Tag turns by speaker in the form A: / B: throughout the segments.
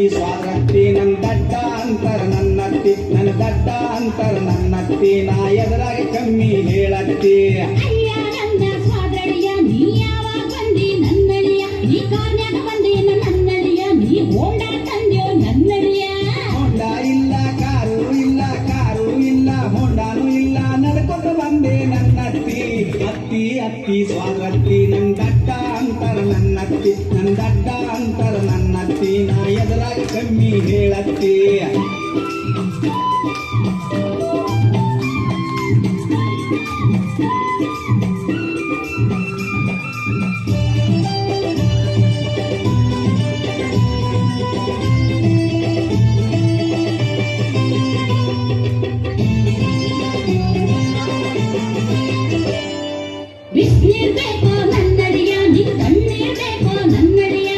A: ಸ್ವಾದ್ರತ್ತಿ ನನ್ನ ದಡ್ಡ ಅಂತರ ನನ್ನತ್ತಿ ನನ್ನ ದಡ್ಡ ಅಂತರ ನನ್ನತ್ತಿ ನಾ ಎದುರಾಗಿ ಕಮ್ಮಿ ಹೇಳತ್ತಿ
B: ಅಯ್ಯ ನನ್ನ ಸ್ವಾದಳಿಯ ನೀ ಯಾವಾಗ ಬಂದಿ ನನ್ನಳಿಯ ನೀ ಕಾರ್ನ್ಯಾಗ ಬಂದಿ ನನ್ನಳಿಯ ನೀ ಹೋಂಡ ತಂದ್ಯೋ ನನ್ನಳಿಯ
A: ಹೋಂಡ ಇಲ್ಲ ಕಾರು ಇಲ್ಲ ಕಾರು ಇಲ್ಲ ಹೋಂಡಾನು ಇಲ್ಲ ನಡ್ಕೊಂಡು ಬಂದೆ ನನ್ನತ್ತಿ ಅತ್ತಿ ಅತ್ತಿ ಸ್ವಾದ್ರತ್ತಿ ನನ್ನ ದಡ್ಡ ಅಂತರ ನನ್ನತ್ತಿ ನನ್ನ ದಡ್ಡ ಅಂತರ ನನ್ನತ್ತಿ ನಾ ಎದುರಾಗಿ ಕಮ್ಮಿ ಹೇಳತ್ತಿ
B: ಬಿಸ್ನೀರ್ ಬೇಕೋ ನನ್ನಳಿಯ ನೀ ತಣ್ಣೀರ್ ಬೇಕೋ ನನ್ನಳಿಯ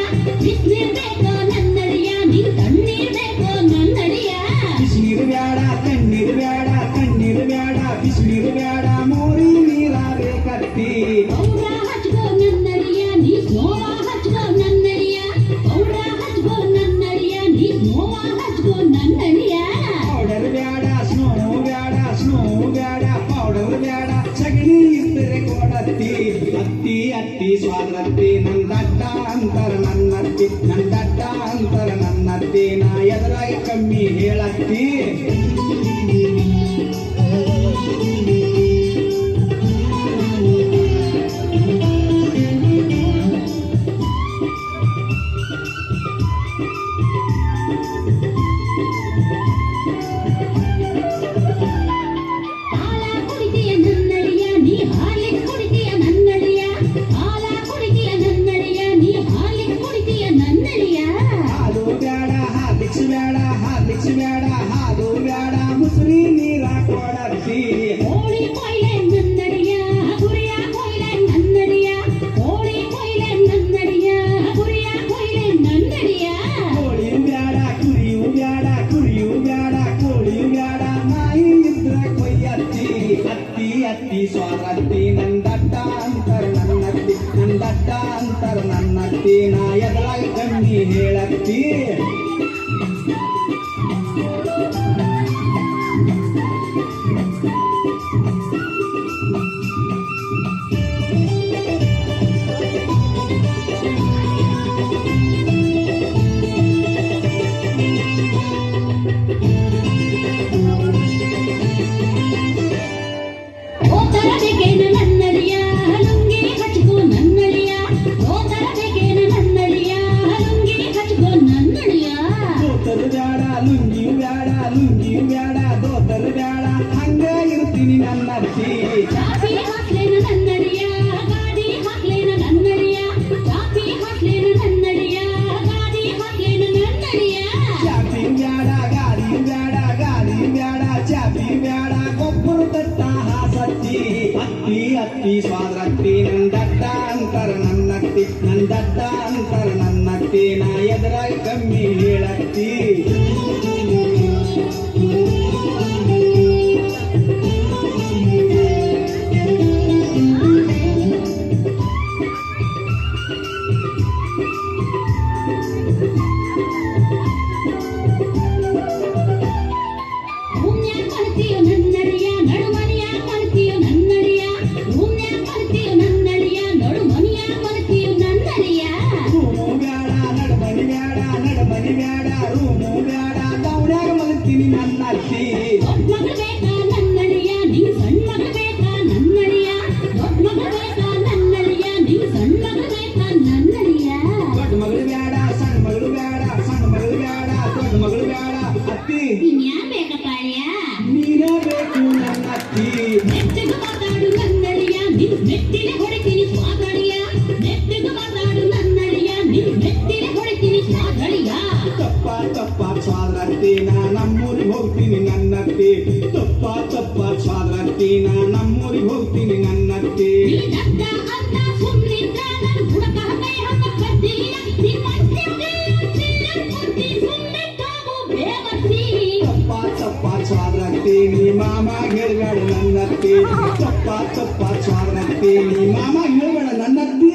B: ಬಿಸ್ನೀರ್ ಬೇಕೋ ನನ್ನಳಿಯ ನೀ ತಣ್ಣೀರ್ ಬೇಕೋ ನನ್ನಳಿಯ
A: ಬಿಸಿನೀರು ಬ್ಯಾಡ ತಣ್ಣೀರು ಬ್ಯಾಡ ತಣ್ಣೀರು ಬ್ಯಾಡ ಬಿಸಿನೀರು ಬ್ಯಾಡ ಮೋರಿ ನೀರ ಬೇಕತ್ತಿ
B: ಪೌಡ್ರ ಹಚ್ಕೋ ನನ್ನಳಿಯ ನೀ ಸ್ನೋವ ಹಚ್ಕೋ ನನ್ನಳಿಯ ಪೌಡ್ರ ಹಚ್ಕೋ ನನ್ನಳಿಯ ನೀ ಸ್ನೋವ ಹಚ್ಕೋ ನನ್ನಳಿಯ
A: ಪೌಡರ್ ಬ್ಯಾಡ ಸ್ನೋ ಬ್ಯಾಡ ಪೌಡರ್ ಬ್ಯಾಡ ಸಗಣಿ ಇದ್ದರೆ ಕೊಡತ್ತಿ ಅತ್ತಿ ಅತ್ತಿ ಸ್ವಾದ್ರತ್ತಿ ನನ್ನ ದಡ್ಡ ಅಂತರ ನನ್ನತ್ತಿ ನನ್ನ ದಡ್ಡ ಅಂತರ ನನ್ನತ್ತಿ ನಾ ಎದುರಾಗಿ ಕಮ್ಮಿ ಹೇಳತ್ತಿ
B: ಹಾಲ ಕುಡಿತೀಯ ನನ್ನಳಿಯ ನೀ ಹಾಲಿಗೆ ಕುಡಿತೀಯ ನನ್ನಳಿಯ ಹಾಲ ಕುಡಿತೀಯ ನನ್ನಳಿಯ ನೀ ಹಾಲಿಗೆ ಕುಡಿತೀಯ ನನ್ನಳಿಯ
A: ಹಾಲು ಬ್ಯಾಡ ಹಾಲಿಕ್ಸ್ ಬ್ಯಾಡ ಹಾಲು ಬ್ಯಾಡ ಮುಸ್ರಿ ನೀರ ಕೊಡತ್ತಿ
B: ಕೋಳಿ ಕೊಯ್ಲೆ ನನ್ನಳಿಯ ಗುರಿಯ ಕೊಯ್ಲೆ ನನ್ನಳಿಯ ಕೋಳಿ ಕೊಯ್ಲೆ ನನ್ನಳಿಯ ಗುರಿಯ ಕೊಯ್ಲೆ ನನ್ನಳಿಯ
A: ಕೋಳಿಯು ಬ್ಯಾಡ ಕುರಿಯು ಬ್ಯಾಡ ಕೋಳಿಯು ಬ್ಯಾಡ ನಾಯಿ ಇದ್ರ ಕೊಯ್ಯತ್ತಿ ಅತ್ತಿ ಅತ್ತಿ ಸ್ವಾರತ್ತಿ ನನ್ನ ದಡ್ಡ ಅಂತರ ನನ್ನತ್ತಿ ನನ್ನ ದಡ್ಡ ಅಂತರ ನನ್ನತ್ತಿ ನಾ ಎದುರಾಗಿ ಕಮ್ಮಿ ಹೇಳತ್ತಿ
B: ಓತರಬೇಕೇನ ನನ್ನಳಿಯ ಲುಂಗಿ ಹಚ್ಕೋ ನನ್ನಳಿಯ ಓತರಬೇಕೇನ ನನ್ನಳಿಯ ಲುಂಗಿ ಹಚ್ಕೋ ನನ್ನಳಿಯ
A: ದೋತರು ಬ್ಯಾಡ ಲುಂಗಿಯು ಬ್ಯಾಡ ದೋತರು ಬ್ಯಾಡ ಹಂಗ ಇರ್ತೀನಿ ನನ್ನತ್ತಿ
B: ಚಾಪಿ ಹಾಕ್ಲೇನ ನನ್ನಳಿಯ ಗಾಡಿ ಹಾಕ್ಲೇನ ನನ್ನಳಿಯ ಚಾಪಿ ಹಾಕ್ಲೇನ ನನ್ನಳಿಯ ಗಾಡಿ ಹಾಕ್ಲೇನ ನನ್ನಳಿಯ
A: ಚಾಪಿ ಬ್ಯಾಡ ಗಾಡಿ ಬ್ಯಾಡ ಚಾಪಿ ಬ್ಯಾಡ ಗೊಬ್ಬರು ತಟ್ಟ ಹಾಸತ್ತಿ ಅತ್ತಿ ಅತ್ತಿ ಸ್ವಾದ್ರತ್ತಿ ನನ್ನ ದಡ್ಡ ಅಂತರ ನನ್ನತ್ತಿ ನನ್ನ ದಡ್ಡ ಅಂತರ ನನ್ನತ್ತಿ ನಾ ಎದುರಾಗಿ ಕಮ್ಮಿ ಹೇಳತ್ತಿ
B: ಭೂಮ್ಯಾಗ ಬರ್ತೀಯೋ ನನ್ನಳಿಯ ನಡುಮನಿಯ ಬರ್ತೀಯೋ ನನ್ನಳಿಯ ಭೂಮ್ಯಾಗ ಬರ್ತೀಯೋ ನನ್ನಳಿಯ ನಡುಮನಿಯ ಬರ್ತೀಯೋ ನನ್ನಳಿಯ
A: ರೂಮು ಬ್ಯಾಡ ನಡಮನಿ ಬ್ಯಾಡ ರೂಮು ಬ್ಯಾಡ ದೌಡ್ಯಾಗ ಮಲಗ್ತೀನಿ ನನ್ನತ್ತಿ
B: ದೊಡ್ಡ ಮಗಳು ಬೇಕಾ ನನ್ನಳಿಯ ನಿಂಗ್ ಸಣ್ಣ ಮಗಳು ಬೇಕಾ ನನ್ನಳಿಯ ದೊಡ್ಡ ಮಗಳು ಬೇಕಾ ನನ್ನಳಿಯ ನಿಂಗ್ ಸಣ್ಣ ಮಗಳು ಬೇಕಾ ನನ್ನಳಿಯ
A: ದೊಡ್ಡ ಮಗಳು ಬ್ಯಾಡ ಸಣ್ಣ ಮಗಳು ಬ್ಯಾಡ ದೊಡ್ಡ ಮಗಳು ಬ್ಯಾಡ ಅತ್ತಿ
B: ಇನ್ಯಾನ್ ಬೇಕಪ್ಪ ಅಳಿಯ
A: ನೀನೇ ಬೇಕು ನನ್ನತ್ತಿ
B: ನೆಟ್ಟಿಗೆ ಮಾತಾಡು ನನ್ನಳಿಯ ನಿನ್ ನೆಟ್ಟಿಲೆ ಹೊಡಿತೀನಿ ಸ್ವಾದಳಿಯ ನೆಟ್ಟಿಗೆ ಮಾತಾಡು ನನ್ನಳಿಯ ನಿನ್ ನೆಟ್ಟಿಲೆ ಹೊಡಿತೀನಿ ಸ್ವಾದಳಿಯ
A: ತಪ್ಪ ಸ್ವಾದ್ರತ್ತಿ ನಾ ನಮ್ಮೂರಿಗೆ ಹೋಗ್ತೀನಿ ನನ್ನತ್ತಿ ತಪ್ಪ ಸ್ವಾದ್ರತ್ತಿ ನಾ ನಮ್ಮೂರಿಗೆ ಹೋಗ್ತೀನಿ ನನ್ನತ್ತಿ
B: ನೀ ದಡ್ಡ ಅಂತ ಸುಮ್ನಿದ್ರ ನನ್ ಹುಡುಕ ಕೈ ಹಬ್ಬ ಕಡ್ಡಿಯ ನಿಮ್ಮಂತೆ ಚಿಲ್ಲರ್ ಬುದ್ಧಿ ಸುಮ್ನಿದ್ದಾಗು ಬೇವರ್ಸಿ
A: ತಪ್ಪ ಸ್ವಾದ್ರತ್ತಿ ನೀ ಮಾಮ ಹೇಳ್ಬೇಡ ನನ್ನತ್ತಿ ತಪ್ಪ ಸ್ವಾದ್ರತ್ತಿ ನೀ ಮಾಮ ಹೇಳ್ಬೇಡ ನನ್ನತ್ತಿ